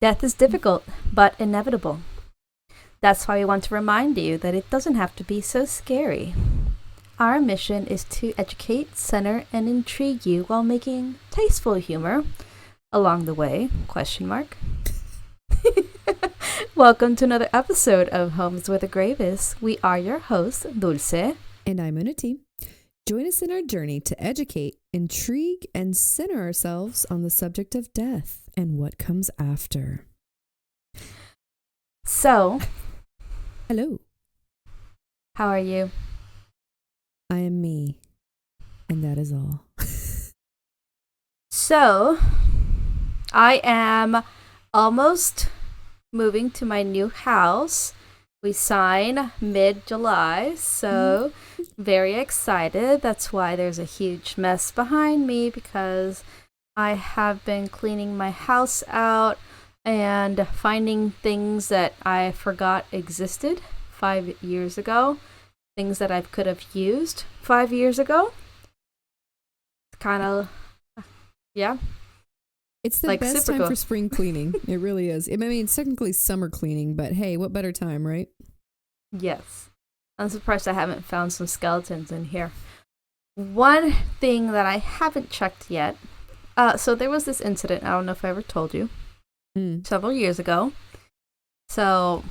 Death is difficult, but inevitable. That's why we want to remind you that it doesn't have to be so scary. Our mission is to educate, center, and intrigue you while making tasteful humor along the way, question mark. Welcome to another episode of Homes Where the Grave Is. We are your hosts, Dulce. And I'm Unity. Join us in our journey to educate, intrigue, and center ourselves on the subject of death and what comes after. So, hello. How are you? I am me, and that is all. So, I am almost moving to my new house. We sign mid-July, so very excited. That's why there's a huge mess behind me, because I have been cleaning my house out and finding things that I forgot existed 5 years ago. Things that I could have used 5 years ago. Kind of, yeah. It's the like best super time cool. for spring cleaning. It really is. I mean, it's technically summer cleaning, but hey, what better time, right? Yes. I'm surprised I haven't found some skeletons in here. One thing that I haven't checked yet. So there was this incident, I don't know if I ever told you, several years ago. So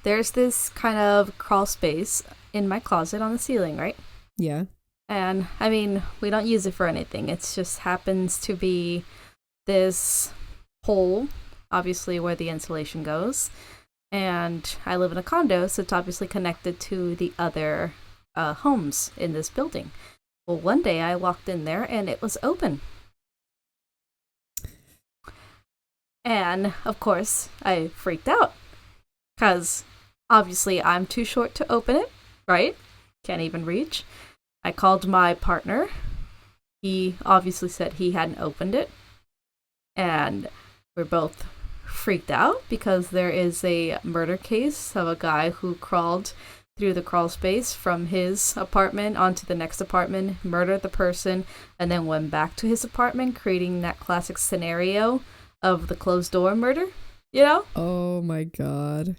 there's this kind of crawl space in my closet on the ceiling, right? Yeah. And I mean, we don't use it for anything. It just happens to be this hole, obviously, where the insulation goes. And I live in a condo, so it's obviously connected to the other homes in this building. Well, one day I walked in there and it was open. And, of course, I freaked out. Because, obviously, I'm too short to open it, right? Can't even reach. I called my partner. He obviously said he hadn't opened it. And we're both freaked out because there is a murder case of a guy who crawled through the crawl space from his apartment onto the next apartment, murdered the person, and then went back to his apartment, creating that classic scenario of the closed door murder, you know? Oh my God.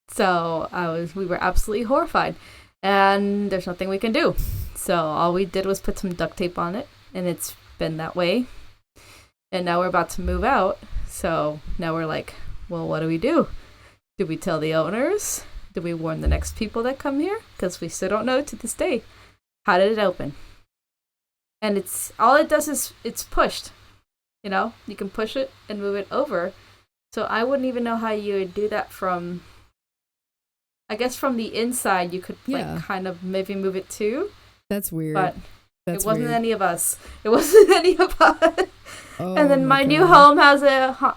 So we were absolutely horrified, and there's nothing we can do. So all we did was put some duct tape on it, and it's been that way. And now we're about to move out. So now we're like, well, what do we do? Do we tell the owners? Do we warn the next people that come here? Because we still don't know to this day. How did it open? And it's all it does is it's pushed. You know, you can push it and move it over. So I wouldn't even know how you would do that from, I guess from the inside you could like kind of maybe move it too. That's weird. But That's it wasn't weird. Any of us. It wasn't any of us. Oh, and then my new home has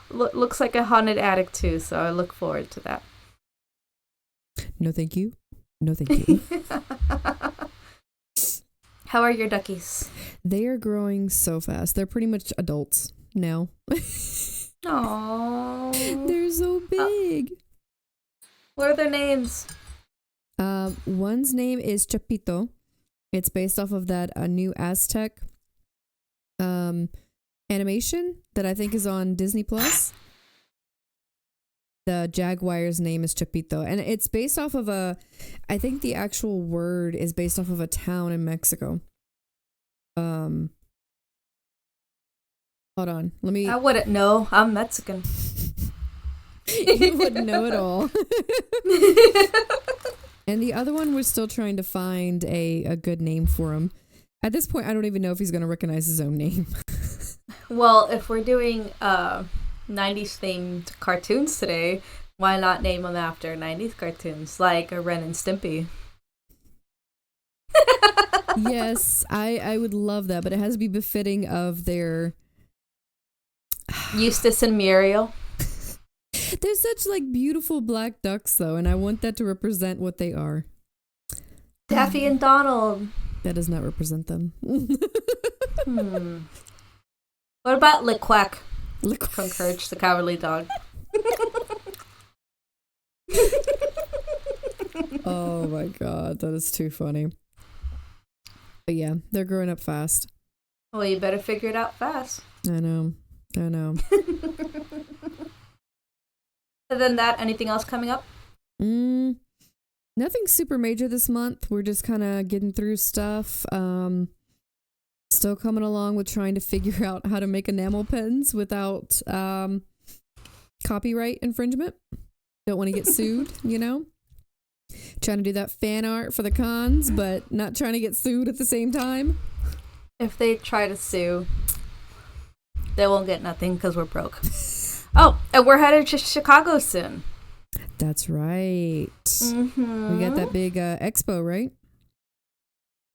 looks like a haunted attic too, so I look forward to that. No, thank you. No, thank you. How are your duckies? They are growing so fast. They're pretty much adults now. Aww. They're so big. What are their names? One's name is Chapito. It's based off of that new Aztec animation that I think is on Disney Plus. The jaguar's name is Chapito, and it's based off of I think the actual word is based off of a town in Mexico. Hold on, let me. I wouldn't know. I'm Mexican. You wouldn't know at all. And the other one, we're still trying to find a good name for him. At this point, I don't even know if he's going to recognize his own name. Well, if we're doing 90s themed cartoons today, why not name them after 90s cartoons like a Ren and Stimpy? Yes, I would love that, but it has to be befitting of their Eustace and Muriel. They're such like beautiful black ducks though, and I want that to represent what they are. Daffy and Donald. That does not represent them. What about Lick Quack from Courage the Cowardly Dog? Oh my God, that is too funny. But yeah, they're growing up fast. Well, you better figure it out fast. I know. Other than that, anything else coming up? Nothing super major this month. We're just kind of getting through stuff. Still coming along with trying to figure out how to make enamel pens without copyright infringement. Don't want to get sued, Trying to do that fan art for the cons, but not trying to get sued at the same time. If they try to sue, they won't get nothing because we're broke. Oh, and we're headed to Chicago soon. That's right. Mm-hmm. We got that big expo, right?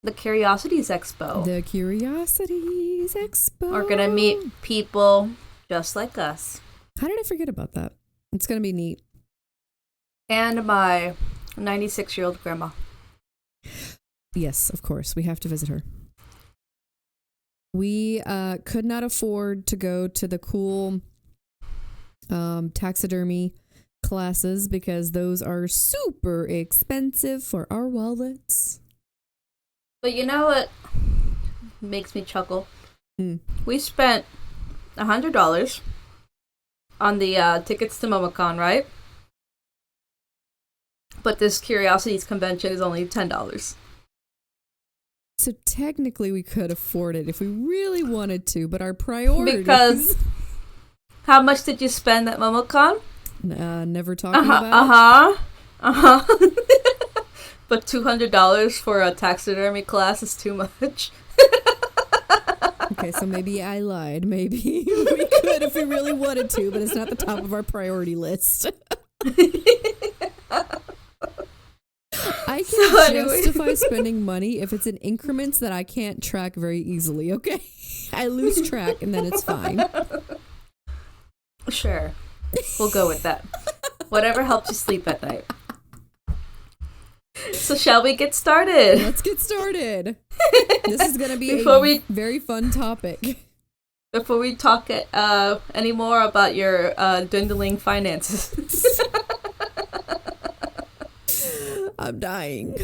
The Curiosities Expo. The Curiosities Expo. We're going to meet people just like us. How did I forget about that? It's going to be neat. And my 96-year-old grandma. Yes, of course. We have to visit her. We could not afford to go to the cool taxidermy classes because those are super expensive for our wallets. But you know what makes me chuckle? We spent $100 on the tickets to MomoCon, right? But this Curiosities convention is only $10. So technically we could afford it if we really wanted to, but our priority... Because how much did you spend at MomoCon? Never talking about it. But $200 for a taxidermy class is too much. Okay, so maybe I lied. Maybe we could if we really wanted to, but it's not the top of our priority list. I can justify spending money if it's in increments that I can't track very easily, okay? I lose track and then it's fine. Sure. We'll go with that. Whatever helps you sleep at night. So shall we get started? Let's get started. This is going to be a very fun topic. Before we talk any more about your dwindling finances. I'm dying.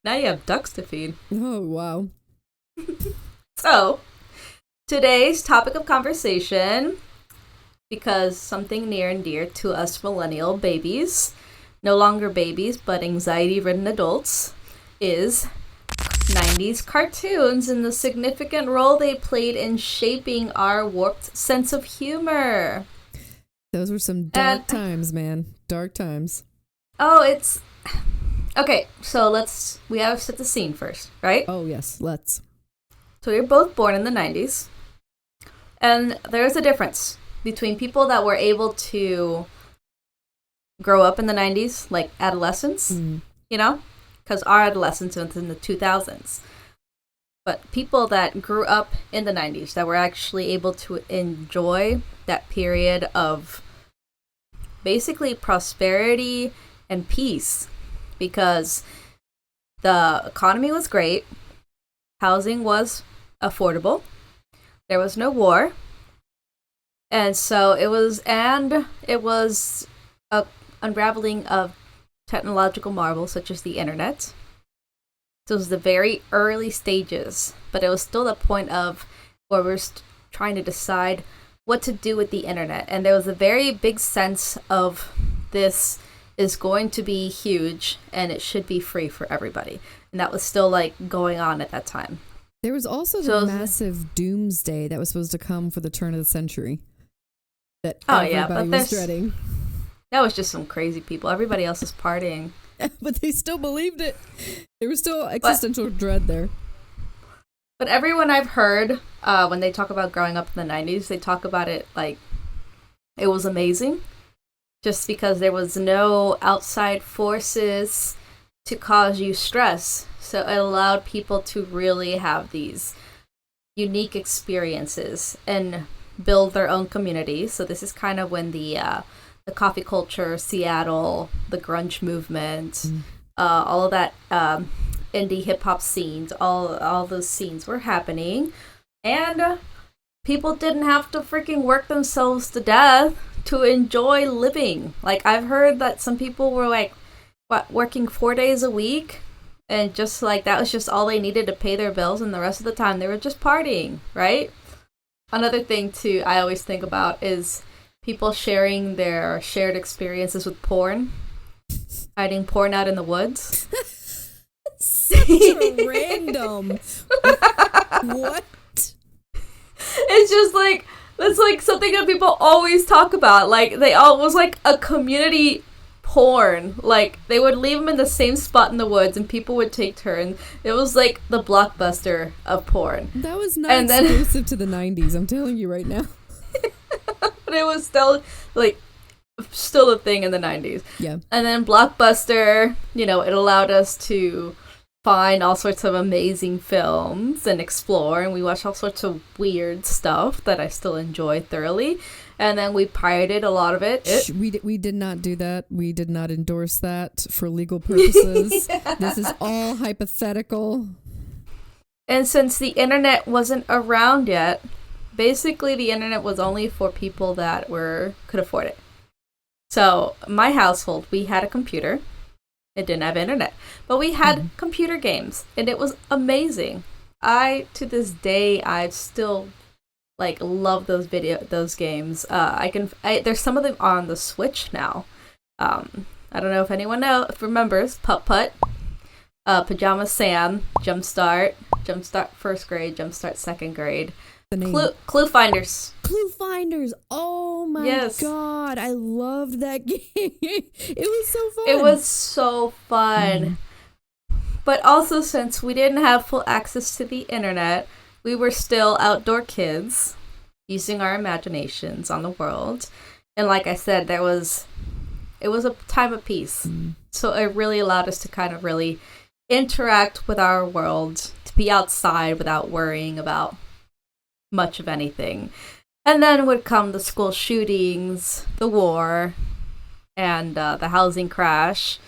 Now you have ducks to feed. Oh, wow. So, today's topic of conversation, because something near and dear to us millennial babies, no longer babies, but anxiety-ridden adults, is 90s cartoons and the significant role they played in shaping our warped sense of humor. Those were some dark times, man. Dark times. Oh, it's... Okay, so we have to set the scene first, right? Oh, yes, let's. So you're both born in the 90s. And there's a difference between people that were able to grow up in the 90s, like adolescents, because our adolescence was in the 2000s. But people that grew up in the 90s that were actually able to enjoy that period of basically prosperity and peace, because the economy was great, housing was affordable, there was no war, and so it was a unraveling of technological marvels such as the internet. So it was the very early stages, but it was still the point of where we're trying to decide what to do with the internet, and there was a very big sense of this is going to be huge and it should be free for everybody, and that was still going on at that time. There was also the massive doomsday that was supposed to come for the turn of the century that everybody was dreading. That was just some crazy people. Everybody else is partying. But they still believed it. There was still existential dread there. But everyone I've heard, when they talk about growing up in the 90s, they talk about it like it was amazing. Just because there was no outside forces to cause you stress. So it allowed people to really have these unique experiences and build their own community. So this is kind of when the coffee culture, Seattle, the grunge movement, all of that indie hip hop scenes, all those scenes were happening, and people didn't have to freaking work themselves to death to enjoy living. I've heard that some people were working 4 days a week, and just that was just all they needed to pay their bills, and the rest of the time they were just partying, right? Another thing too I always think about is people sharing their shared experiences with porn, hiding porn out in the woods. Such a random. What? It's just like, it's like something that people always talk about. Like, they all was like a community porn. Like, they would leave them in the same spot in the woods and people would take turns. It was like the Blockbuster of porn. That was not exclusive to the 90s, I'm telling you right now. But it was still, like, still a thing in the 90s. Yeah. And then Blockbuster, you know, it allowed us to find all sorts of amazing films and explore, and we watched all sorts of weird stuff that I still enjoy thoroughly. And then we pirated a lot of it. We did not do that. We did not endorse that for legal purposes. Yeah. This is all hypothetical. And since the internet wasn't around yet, basically the internet was only for people that could afford it. So my household, we had a computer. It didn't have internet, but we had computer games, and it was amazing. To this day, I still like love those games. There's some of them on the Switch now. I don't know if anyone remembers Putt Putt, Pajama Sam, Jumpstart first grade, Jumpstart second grade. Clue Finders. Clue Finders. Oh my God. I loved that game. It was so fun. It was so fun. But also, since we didn't have full access to the internet, we were still outdoor kids using our imaginations on the world. And like I said, it was a time of peace. So it really allowed us to kind of really interact with our world, to be outside without worrying about much of anything. And then would come the school shootings, the war, and the housing crash.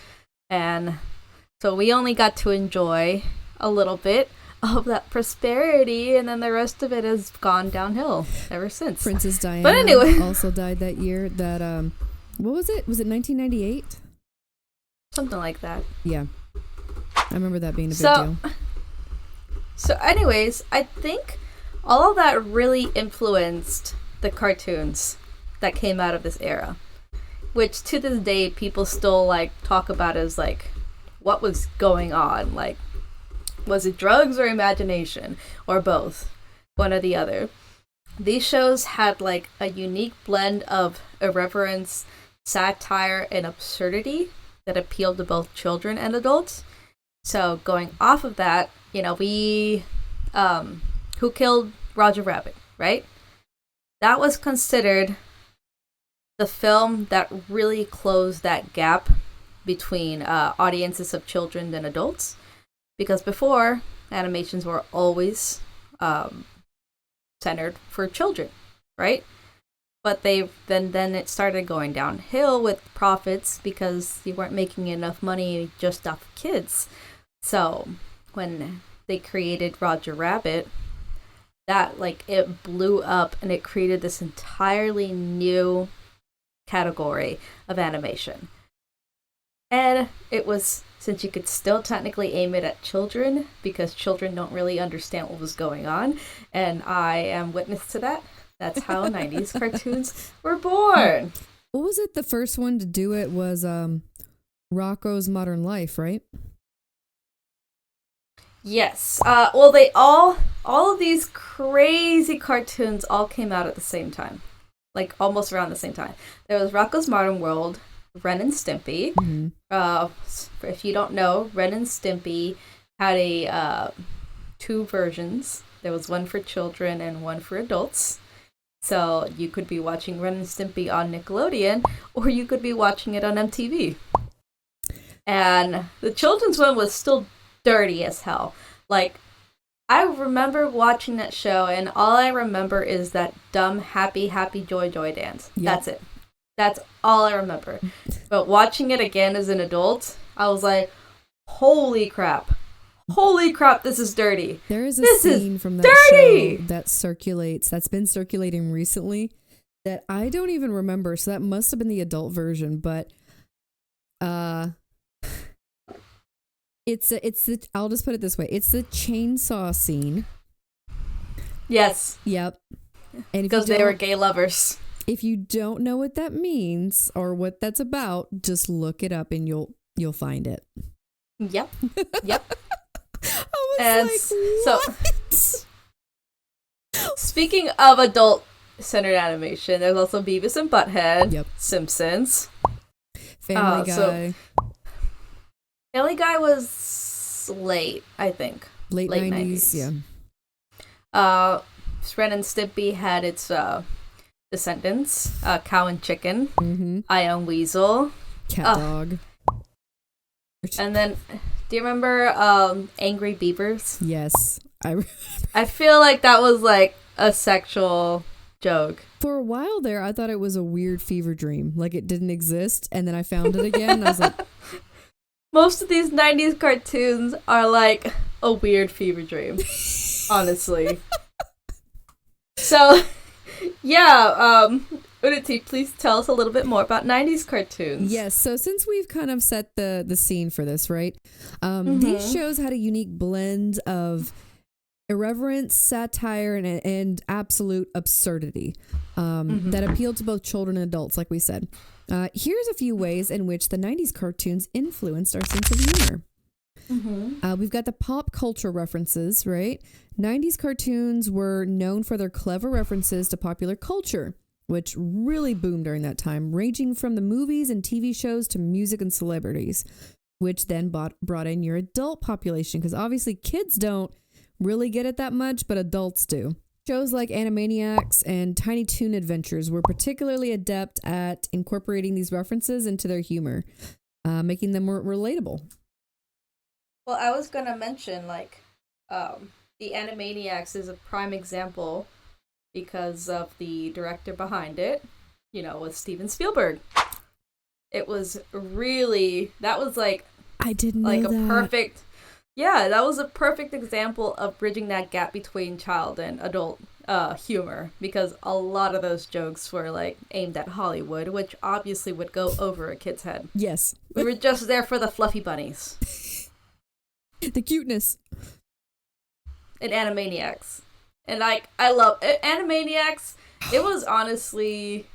And so we only got to enjoy a little bit of that prosperity, and then the rest of it has gone downhill ever since. Princess Diana but anyway, also died that year. That what was it? Was it 1998? Something like that. Yeah. I remember that being a big deal. So anyways, I think all of that really influenced the cartoons that came out of this era, which to this day people still like talk about as like, what was going on? Like, was it drugs or imagination or both? One or the other. These shows had like a unique blend of irreverence, satire, and absurdity that appealed to both children and adults. So going off of that, you know, we Who Killed Roger Rabbit, right? That was considered the film that really closed that gap between audiences of children and adults. Because before, animations were always centered for children, right? But then it started going downhill with profits because you weren't making enough money just off of kids. So when they created Roger Rabbit, that like it blew up and it created this entirely new category of animation. And it was, since you could still technically aim it at children because children don't really understand what was going on, and I am witness to that. That's how 90s cartoons were born. What was it? The first one to do it was Rocko's Modern Life, right? Yes. Well, they all of these crazy cartoons all came out at the same time. Like, almost around the same time. There was Rocko's Modern World, Ren and Stimpy. Mm-hmm. If you don't know, Ren and Stimpy had a two versions. There was one for children and one for adults. So you could be watching Ren and Stimpy on Nickelodeon, or you could be watching it on MTV. And the children's one was still dirty as hell. Like, I remember watching that show, and all I remember is that dumb, happy, happy, joy, joy dance. Yep. That's it. That's all I remember. But watching it again as an adult, I was like, holy crap. Holy crap, this is dirty. There is a scene from that show that circulates, that's been circulating recently, that I don't even remember. So that must have been the adult version, but I'll just put it this way. It's the chainsaw scene. Yes. Yep. And because they were gay lovers. If you don't know what that means or what that's about, just look it up and you'll find it. Yep. Yep. I was And like, what? so speaking of adult-centered animation, there's also Beavis and Butthead, Yep. Simpsons. Family Guy. So Family Guy was late, I think. Late 90s, yeah. Ren and Stimpy had its descendants, Cow and Chicken, Mm-hmm. Iron Weasel, Cat Dog. and then, do you remember Angry Beavers? Yes. I feel like that was like a sexual joke. For a while there, I thought it was a weird fever dream. Like it didn't exist, and then I found it again, and I was like... Most of these 90s cartoons are like a weird fever dream, honestly. So, yeah, Unity, please tell us a little bit more about 90s cartoons. Yes, so since we've kind of set the scene for this, right? These shows had a unique blend of irreverence, satire, and absolute absurdity that appealed to both children and adults, like we said. Here's a few ways in which the 90s cartoons influenced our sense of humor. We've got the pop culture references, right? 90s cartoons were known for their clever references to popular culture, which really boomed during that time, ranging from the movies and TV shows to music and celebrities, which then brought in your adult population, because obviously kids don't really get it that much, but adults do. Shows like Animaniacs and Tiny Toon Adventures were particularly adept at incorporating these references into their humor, making them more relatable. Well, I was going to mention, like, the Animaniacs is a prime example because of the director behind it, with Steven Spielberg. It was really, that was like... I didn't know like that. a perfect... Yeah, that was a perfect example of bridging that gap between child and adult humor, because a lot of those jokes were like aimed at Hollywood, which obviously would go over a kid's head. Yes. We were just there for the fluffy bunnies. The cuteness. And Animaniacs. And like, I love Animaniacs. It was honestly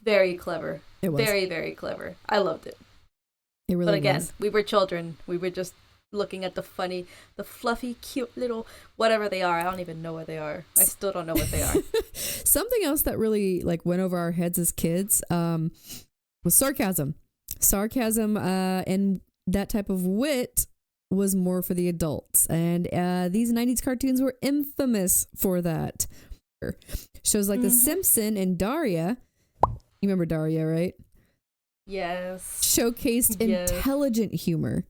very clever. It was. Very, very clever. I loved it. It really But again, was. we were children. We were just looking at the fluffy, cute little whatever they are. I don't even know what they are. I still don't know what they are. Something else that really like went over our heads as kids was sarcasm. Sarcasm and that type of wit was more for the adults, and these 90s cartoons were infamous for that. Shows like The Simpsons and Daria. You remember Daria, right? Yes. Showcased intelligent humor.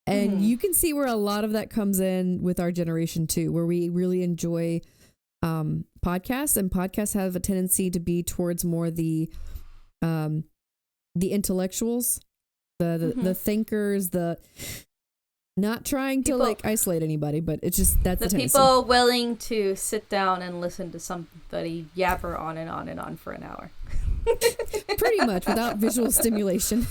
And you can see where a lot of that comes in with our generation too, where we really enjoy podcasts, and podcasts have a tendency to be towards more the intellectuals, the thinkers, the not trying to like isolate anybody, but it's just that's the tendency. People willing to sit down and listen to somebody yabber on and on and on for an hour. Pretty much without visual stimulation.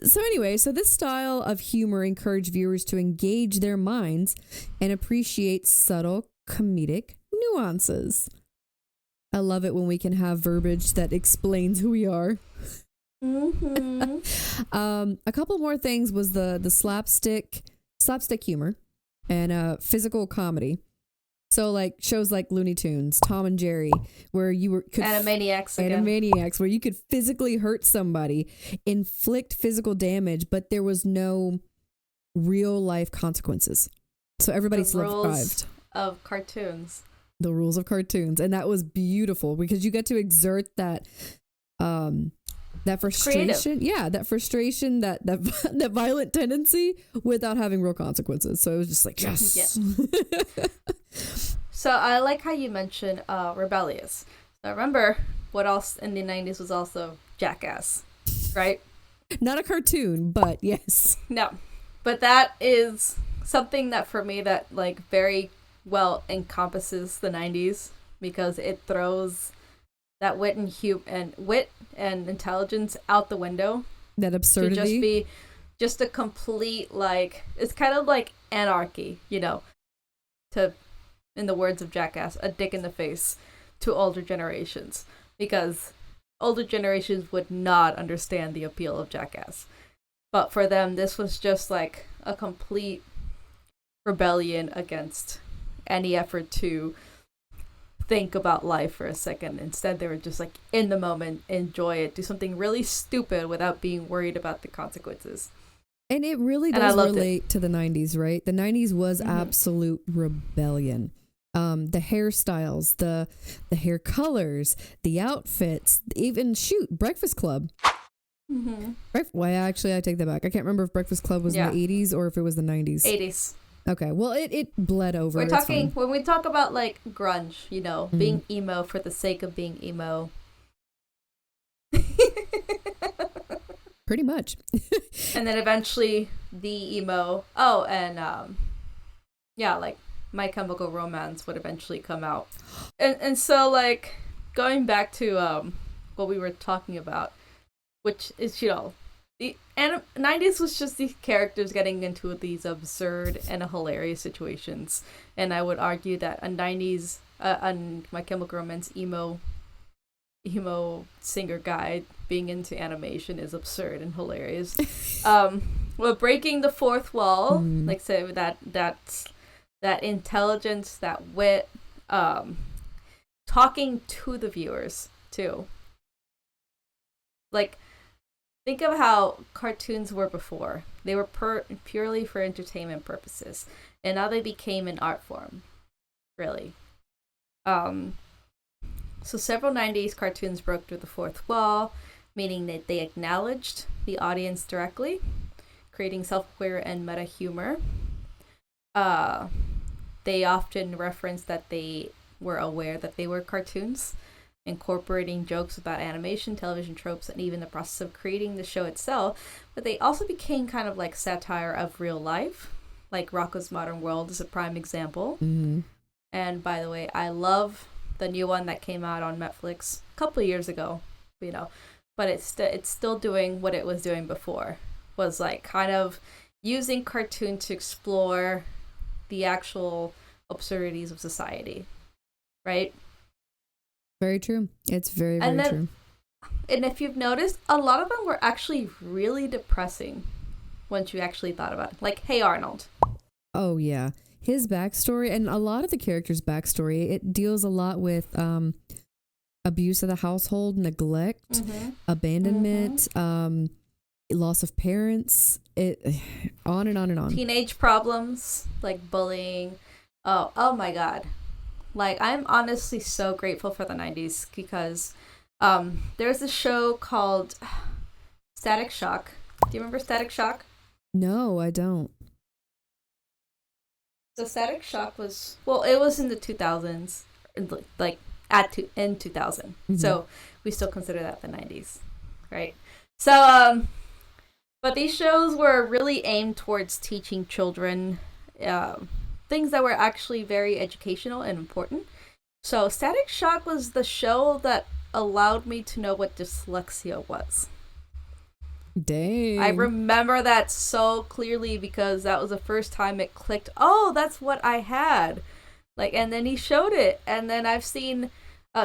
So anyway, so this style of humor encouraged viewers to engage their minds and appreciate subtle comedic nuances. I love it when we can have verbiage that explains who we are. A couple more things was the slapstick humor and physical comedy. So like shows like Looney Tunes, Tom and Jerry, where you could Animaniacs, where you could physically hurt somebody, inflict physical damage, but there was no real life consequences. So everybody survived. Of cartoons. The rules of cartoons, and that was beautiful because you get to exert that that frustration, that frustration, that violent tendency without having real consequences. So it was just like yes. So I like how you mentioned rebellious. So remember what else in the 90s was also Jackass, right? Not a cartoon, but yes. No, but that is something that for me that like very well encompasses the 90s because it throws that wit and intelligence out the window. That absurdity. To just be just a complete, like, it's kind of like anarchy, to in the words of Jackass, a dick in the face to older generations, because older generations would not understand the appeal of Jackass. But for them, this was just like a complete rebellion against any effort to think about life for a second. Instead, they were just like in the moment, enjoy it, do something really stupid without being worried about the consequences. And it really does relate to the 90s, right? The 90s was absolute rebellion. The hairstyles, the hair colors, the outfits, even Breakfast Club. Well, actually, I take that back. I can't remember if Breakfast Club was in the 80s or if it was the 90s. 80s. Okay, well, it bled over. We're talking, when we talk about like grunge, you know, being emo for the sake of being emo. Pretty much. And then eventually the emo. Oh, and like My Chemical Romance would eventually come out. And so like going back to what we were talking about, which is, you know, the 90s was just these characters getting into these absurd and hilarious situations. And I would argue that a 90s My Chemical Romance emo singer guy being into animation is absurd and hilarious. Well, breaking the fourth wall, like say that intelligence, that wit, talking to the viewers too. Like, think of how cartoons were before. They were purely for entertainment purposes, and now they became an art form, really. So several 90s cartoons broke through the fourth wall, meaning that they acknowledged the audience directly, creating self-aware and meta humor. They often referenced that they were aware that they were cartoons, incorporating jokes about animation, television tropes, and even the process of creating the show itself. But they also became kind of like satire of real life, like Rocko's Modern World is a prime example. And by the way, I love the new one that came out on Netflix a couple of years ago, you know, but it's still doing what it was doing before, was like kind of using cartoon to explore the actual absurdities of society, right? Very true. It's very, very true. And if you've noticed, a lot of them were actually really depressing once you actually thought about it. Like, Hey Arnold. Oh, yeah. His backstory, and a lot of the characters' backstory, it deals a lot with abuse of the household, neglect, abandonment, loss of parents, on and on and on. Teenage problems, like bullying. Oh my God. Like, I'm honestly so grateful for the 90s because there's a show called Static Shock. Do you remember Static Shock? No, I don't. So Static Shock was, well, it was in the 2000s, like in 2000. So we still consider that the 90s, right? So, but these shows were really aimed towards teaching children things that were actually very educational and important. So Static Shock was the show that allowed me to know what dyslexia was. Dang. I remember that so clearly because that was the first time it clicked. Oh, that's what I had. Like, and then he showed it. And then I've seen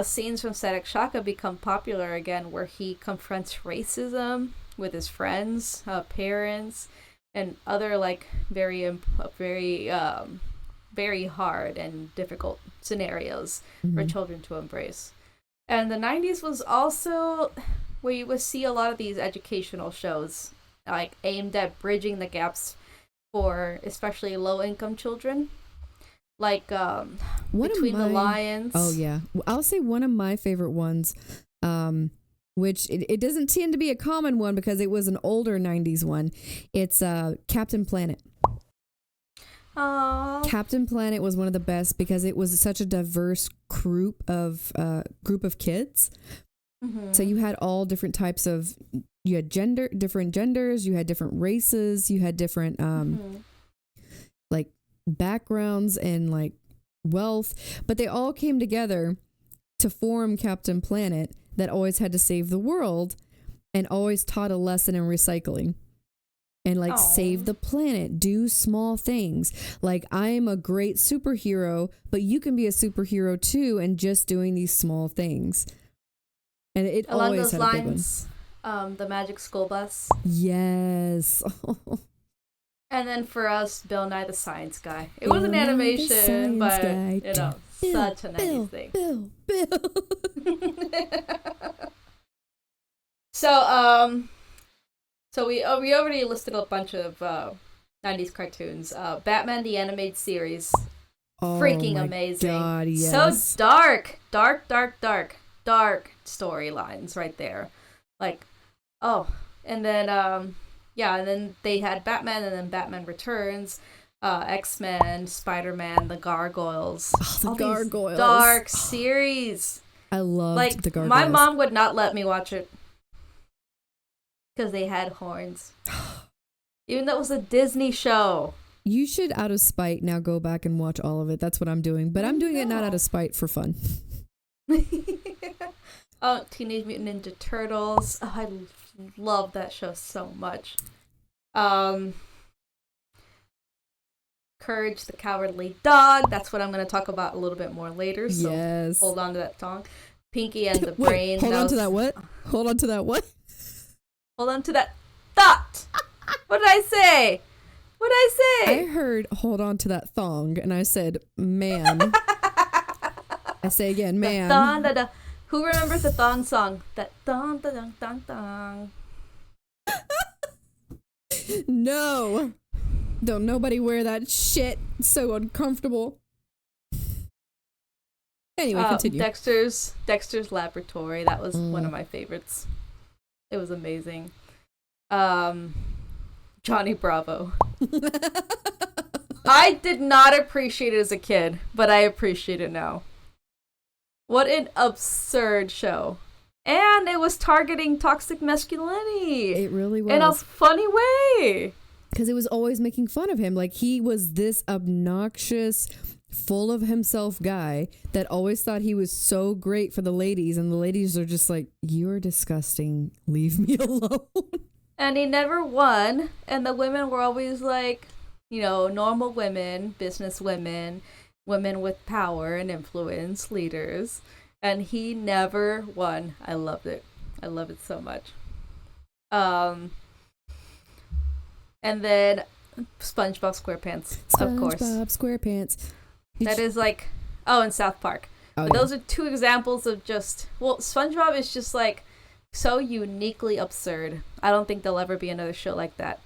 scenes from Static Shock become popular again where he confronts racism with his friends, parents, and other like very hard and difficult scenarios for children to embrace. And the 90s was also where you would see a lot of these educational shows like aimed at bridging the gaps for especially low-income children, like Between the Lions. Oh yeah, I'll say one of my favorite ones, which it doesn't tend to be a common one because it was an older 90s one. It's Captain Planet. Aww. Captain Planet was one of the best because it was such a diverse group of kids. So you had all different types of, you had different genders, you had different races, you had different like backgrounds and like wealth, but they all came together to form Captain Planet that always had to save the world and always taught a lesson in recycling. and like save the planet, do small things. Like, I'm a great superhero, but you can be a superhero too, and just doing these small things. And it along always those had lines, a big one. the Magic School Bus. Yes. And then for us, Bill Nye the Science Guy. It Bill was an Nye the animation, but Science Guy. you know, such a 90s thing. Bill. So we already listed a bunch of 90s cartoons. Batman the Animated Series, freaking amazing. God, yes. So dark storylines right there. Like, and then and then they had Batman, and then Batman Returns, X-Men, Spider-Man, the Gargoyles. Oh, the Gargoyles. Dark series. I loved the Gargoyles. My mom would not let me watch it because they had horns. Even though it was a Disney show. You should, out of spite, now go back and watch all of it. That's what I'm doing. But I'm doing it not out of spite, for fun. Teenage Mutant Ninja Turtles. Oh, I love that show so much. Courage the Cowardly Dog. That's what I'm going to talk about a little bit more later. So yes. Hold on to that song. Pinky and the Brain. Hold on to that what? Hold on to that what? Hold on to that thought. What did I say? What did I say? I heard hold on to that thong, and I said, man. I say again, man. Da-da-da. Who remembers the thong song? That thong, thong, thong, thong. No. Don't nobody wear that shit. It's so uncomfortable. Anyway, continue. Dexter's Laboratory. That was one of my favorites. It was amazing. Johnny Bravo. I did not appreciate it as a kid, but I appreciate it now. What an absurd show. And it was targeting toxic masculinity. It really was. In a funny way. Because it was always making fun of him. Like, he was this obnoxious, full of himself guy that always thought he was so great for the ladies. And the ladies are just like, you're disgusting. Leave me alone. And he never won. And the women were always like, you know, normal women, business women, women with power and influence, leaders. And he never won. I loved it. I love it so much. And then SpongeBob SquarePants, of course. SpongeBob SquarePants. That is like, and South Park. Oh, but those are two examples of just, SpongeBob is just like so uniquely absurd. I don't think there'll ever be another show like that.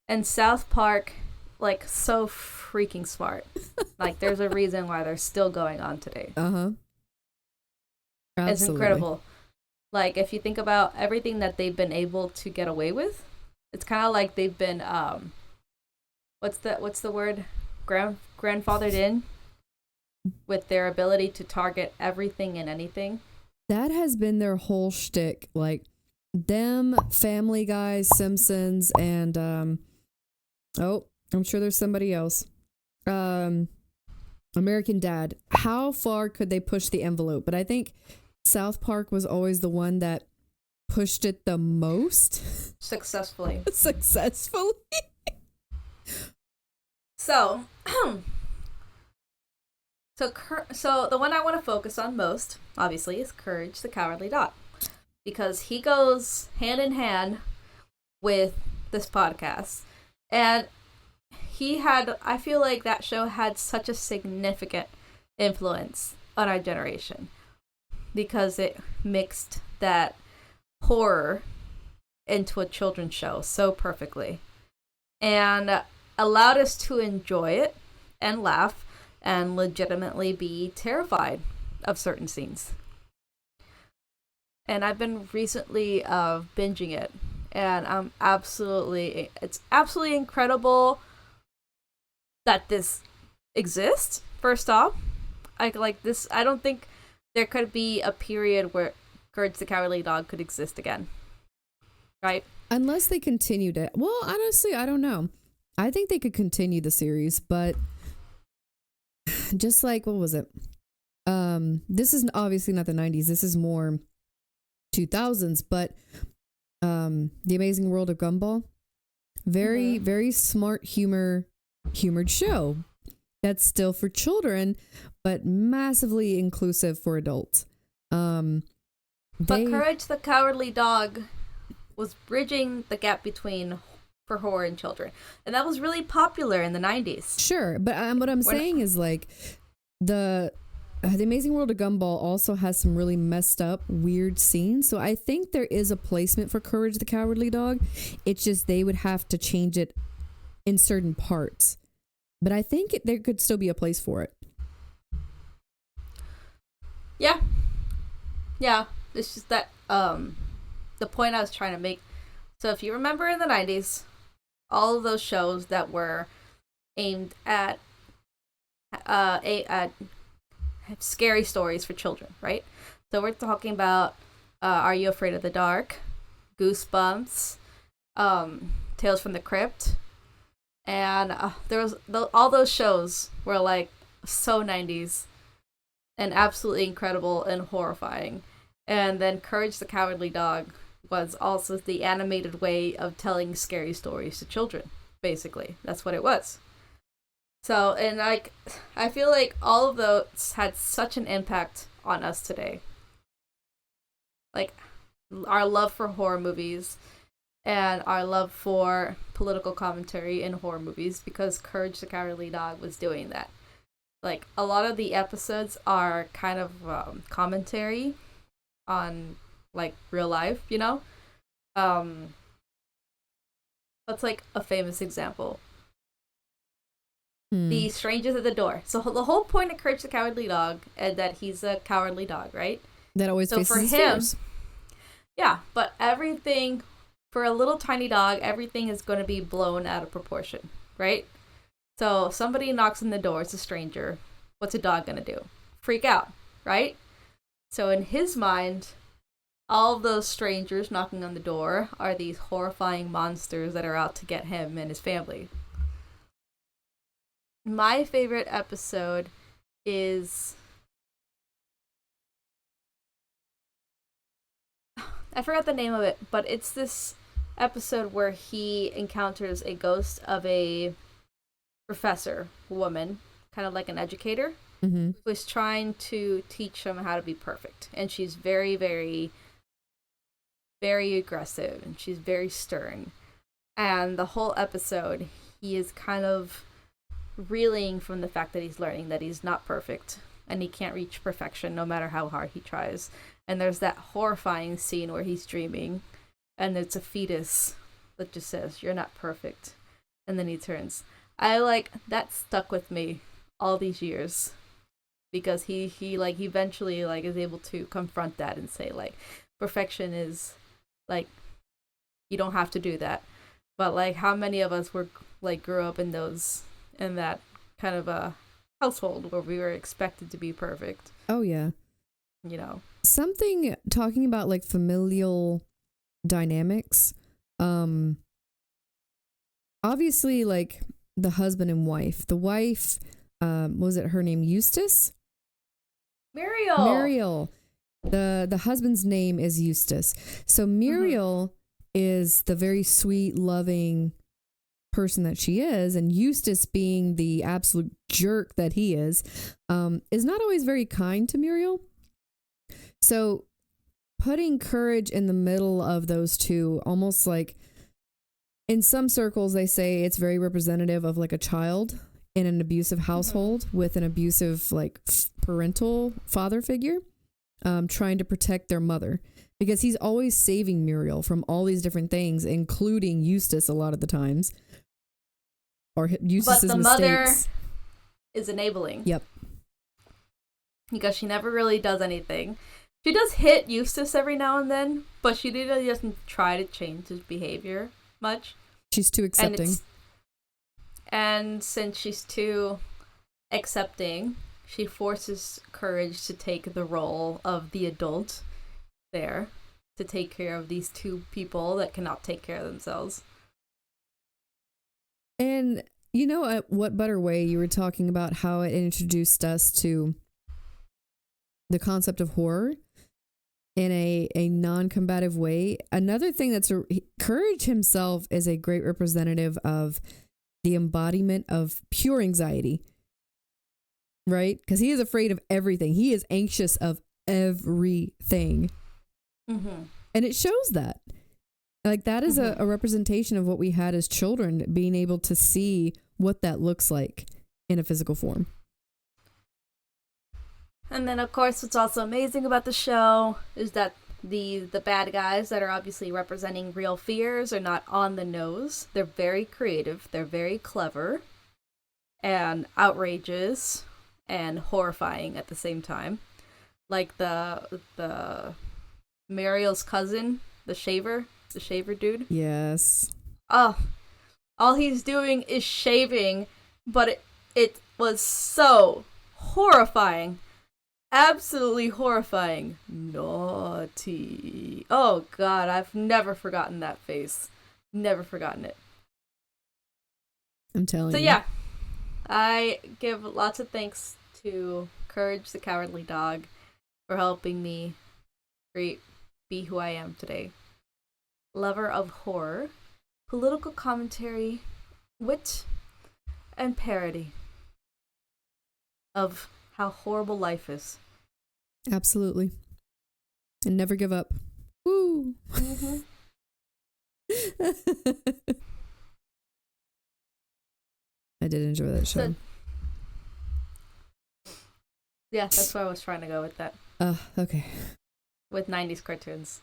And South Park, like, so freaking smart. Like, there's a reason why they're still going on today. Uh-huh. Absolutely. It's incredible. Like, if you think about everything that they've been able to get away with, it's kind of like they've been, what's the word? Grandfathered in with their ability to target everything and anything. That has been their whole shtick. Like, them, Family Guy, Simpsons, and, I'm sure there's somebody else. American Dad. How far could they push the envelope? But I think South Park was always the one that pushed it the most. Successfully. So, so the one I want to focus on most, obviously, is Courage the Cowardly Dog. Because he goes hand in hand with this podcast. And I feel like that show had such a significant influence on our generation. Because it mixed that horror into a children's show so perfectly. And allowed us to enjoy it and laugh and legitimately be terrified of certain scenes. And I've been recently binging it, and it's absolutely incredible that this exists. First off, I don't think there could be a period where Courage the Cowardly Dog could exist again. Right? Unless they continued it. Well, honestly, I don't know. I think they could continue the series, but just like, what was it? This is obviously not the 90s. This is more 2000s, but The Amazing World of Gumball. Very, very smart humored show that's still for children, but massively inclusive for adults. But Courage the Cowardly Dog was bridging the gap between for horror and children, and that was really popular in the 90s. Sure, but what I'm saying is like the Amazing World of Gumball also has some really messed up, weird scenes. So I think there is a placement for Courage the Cowardly Dog. It's just they would have to change it in certain parts. But I think there could still be a place for it. Yeah. Yeah. It's just that the point I was trying to make. So if you remember in the 90s, all of those shows that were aimed at scary stories for children, right? So we're talking about Are You Afraid of the Dark, Goosebumps, Tales from the Crypt, and there was all those shows were like so 90s and absolutely incredible and horrifying. And then Courage the Cowardly Dog was also the animated way of telling scary stories to children, basically. That's what it was. So, and like, I feel like all of those had such an impact on us today. Like, our love for horror movies and our love for political commentary in horror movies, because Courage the Cowardly Dog was doing that. Like, a lot of the episodes are kind of commentary on, like, real life, you know? That's, like, a famous example. The strangers at the door. So the whole point of Courage the Cowardly Dog is that he's a cowardly dog, right? That always faces for him, fears. Yeah, but everything, for a little tiny dog, everything is going to be blown out of proportion, right? So somebody knocks on the door, it's a stranger. What's a dog going to do? Freak out, right? So in his mind, all of those strangers knocking on the door are these horrifying monsters that are out to get him and his family. My favorite episode is... I forgot the name of it, but it's this episode where he encounters a ghost of a professor woman, kind of like an educator, who is trying to teach him how to be perfect. And she's very, very, very aggressive, and she's very stern. And the whole episode, he is kind of reeling from the fact that he's learning that he's not perfect and he can't reach perfection no matter how hard he tries. And there's that horrifying scene where he's dreaming and it's a fetus that just says, "You're not perfect," and then he turns. That stuck with me all these years, because he eventually is able to confront that and say, like, perfection is, like, you don't have to do that. But, like, how many of us grew up in that kind of a household where we were expected to be perfect? Oh, yeah. You know? Something talking about, like, familial dynamics. Obviously, like, the husband and wife. The wife, was it her name Eustace? Muriel. The husband's name is Eustace. So Muriel is the very sweet, loving person that she is, and Eustace, being the absolute jerk that he is not always very kind to Muriel. So putting Courage in the middle of those two, almost like, in some circles they say it's very representative of, like, a child in an abusive household with an abusive, like, parental father figure, trying to protect their mother, because he's always saving Muriel from all these different things, including Eustace a lot of the times. Or Eustace's mistakes. But the mother is enabling. Yep. Because she never really does anything. She does hit Eustace every now and then, but she really doesn't try to change his behavior much. She's too accepting. And since she's too accepting, she forces Courage to take the role of the adult there, to take care of these two people that cannot take care of themselves. And you know, what better way, you were talking about how it introduced us to the concept of horror. in a non-combative way. Another thing Courage himself is a great representative of the embodiment of pure anxiety, right? Because he is afraid of everything. He is anxious of everything. Mm-hmm. And it shows that. Like, that is a representation of what we had as children, being able to see what that looks like in a physical form. And then, of course, what's also amazing about the show is that the bad guys that are obviously representing real fears are not on the nose. They're very creative. They're very clever and outrageous and horrifying at the same time. Like the Mariel's cousin, the shaver dude. Yes. Oh, all he's doing is shaving, but it was so horrifying. Absolutely horrifying. Naughty. Oh god, I've never forgotten that face. Never forgotten it. I'm telling you. So yeah, I give lots of thanks to Courage the Cowardly Dog for helping me be who I am today. Lover of horror, political commentary, wit, and parody of how horrible life is. Absolutely. And never give up. Woo! Mm-hmm. I did enjoy that show. Yeah, that's where I was trying to go with that. Okay. With 90s cartoons.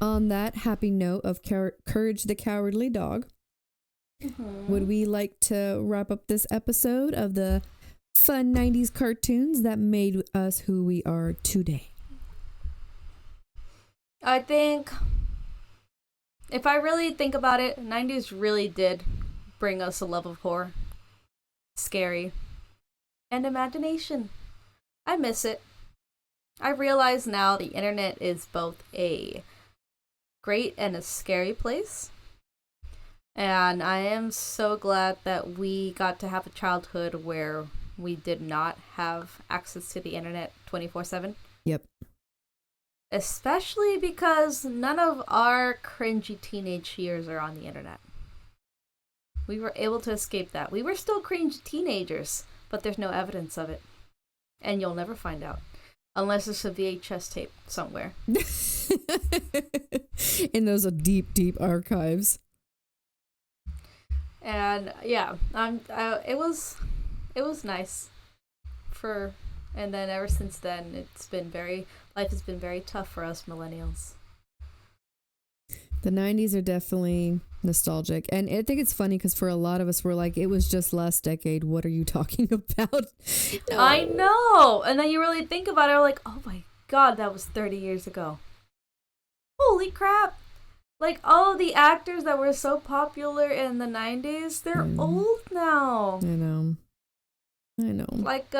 On that happy note of Courage the Cowardly Dog, would we like to wrap up this episode of the fun 90s cartoons that made us who we are today? I think, if I really think about it, 90s really did bring us a love of horror, scary, and imagination. I miss it. I realize now the internet is both a great and a scary place. And I am so glad that we got to have a childhood where we did not have access to the internet 24/7. Yep. Especially because none of our cringy teenage years are on the internet. We were able to escape that. We were still cringy teenagers, but there's no evidence of it. And you'll never find out. Unless it's a VHS tape somewhere. In those deep, deep archives. And yeah, it was nice and then ever since then life has been very tough for us millennials. The 90s are definitely nostalgic. And I think it's funny because for a lot of us, we're like, it was just last decade. What are you talking about? No. I know. And then you really think about it, we're like, oh my god, that was 30 years ago. Holy crap. Like, all the actors that were so popular in the 90s, they're old now. I know. Like,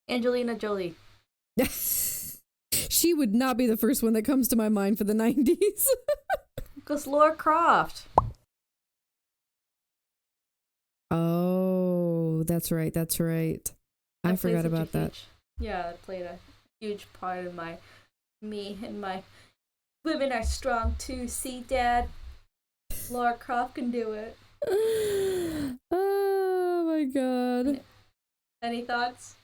Angelina Jolie. She would not be the first one that comes to my mind for the 90s. Because Lara Croft. Oh, that's right. I forgot about that. That played a huge part of me and my women are strong too. See, Dad? Lara Croft can do it. Oh my god. Any thoughts?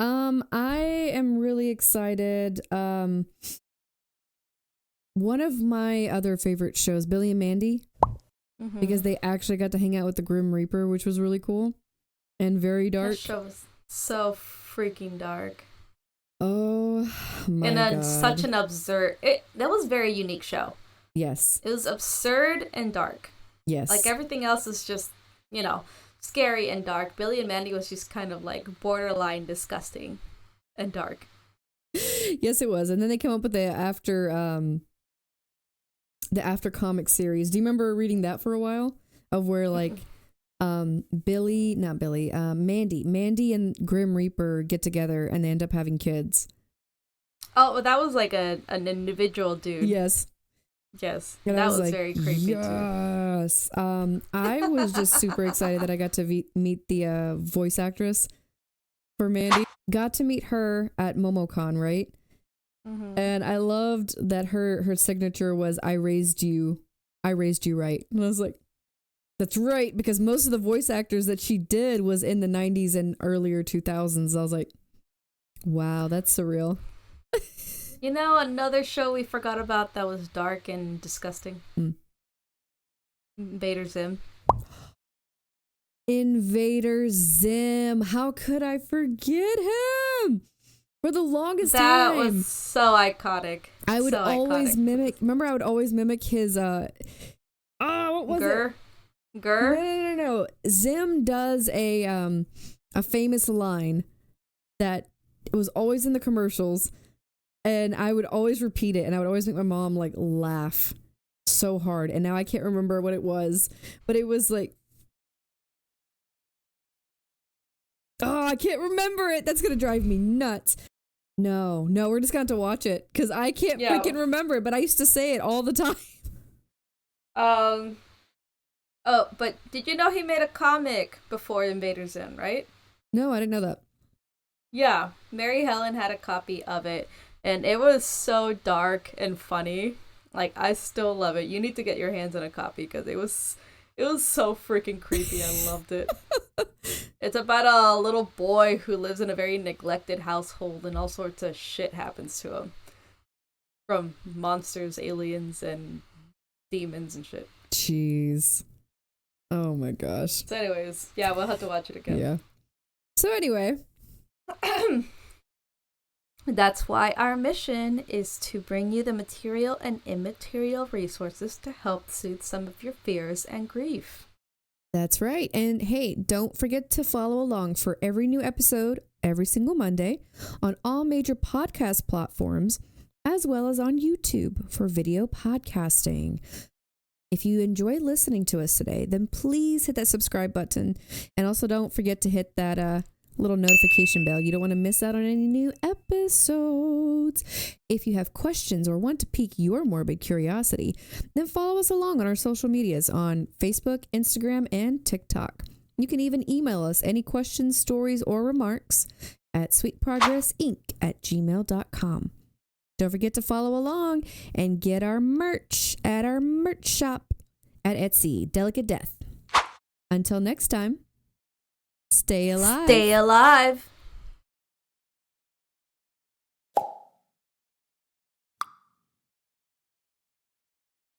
I am really excited. One of my other favorite shows, Billy and Mandy, because they actually got to hang out with the Grim Reaper, which was really cool and very dark. That show was so freaking dark. Oh my god. And then such an that was a very unique show. Yes. It was absurd and dark. Yes. Like everything else is just, scary and dark. Billy and Mandy was just kind of like borderline disgusting and dark. Yes, it was. And then they came up with the after comic series. Do you remember reading that for a while? Of where like Mandy and Grim Reaper get together and they end up having kids. Oh, that was like an individual dude. Yes. Yes, and that was like, very creepy too. Yes. I was just super excited that I got to meet the voice actress for Mandy. Got to meet her at MomoCon, right? And I loved that her signature was I raised you right. And I was like, that's right, because most of the voice actors that she did was in the 90s and earlier 2000s. I was like, wow, that's surreal. You know, another show we forgot about that was dark and disgusting. Invader Zim. Invader Zim. How could I forget him? For the longest time. That was so iconic. I would always mimic. Remember, I would always mimic his. What was it? Gur? No. Zim does a famous line that was always in the commercials, and I would always repeat it, and I would always make my mom like laugh so hard. And now I can't remember what it was, but it was like, oh, I can't remember it. That's gonna drive me nuts. No, we're just going to have to watch it because I can't freaking remember it, but I used to say it all the time. Oh, but did you know he made a comic before Invader Zim, right? No, I didn't know that. Yeah, Mary Helen had a copy of it, and it was so dark and funny. Like, I still love it. You need to get your hands on a copy because it was so freaking creepy. I loved it. It's about a little boy who lives in a very neglected household and all sorts of shit happens to him. From monsters, aliens, and demons and shit. Jeez. Oh my gosh. So anyways, yeah, we'll have to watch it again. Yeah. So anyway. That's why our mission is to bring you the material and immaterial resources to help soothe some of your fears and grief. That's right. And hey, don't forget to follow along for every new episode every single Monday on all major podcast platforms, as well as on YouTube for video podcasting. If you enjoy listening to us today, then please hit that subscribe button. And also don't forget to hit that little notification bell. You don't want to miss out on any new episodes. If you have questions or want to pique your morbid curiosity, then follow us along on our social medias on Facebook, Instagram, and TikTok. You can even email us any questions, stories, or remarks at sweetprogressinc@gmail.com. Don't forget to follow along and get our merch at our merch shop at Etsy, Delicate Death. Until next time, stay alive. Stay alive.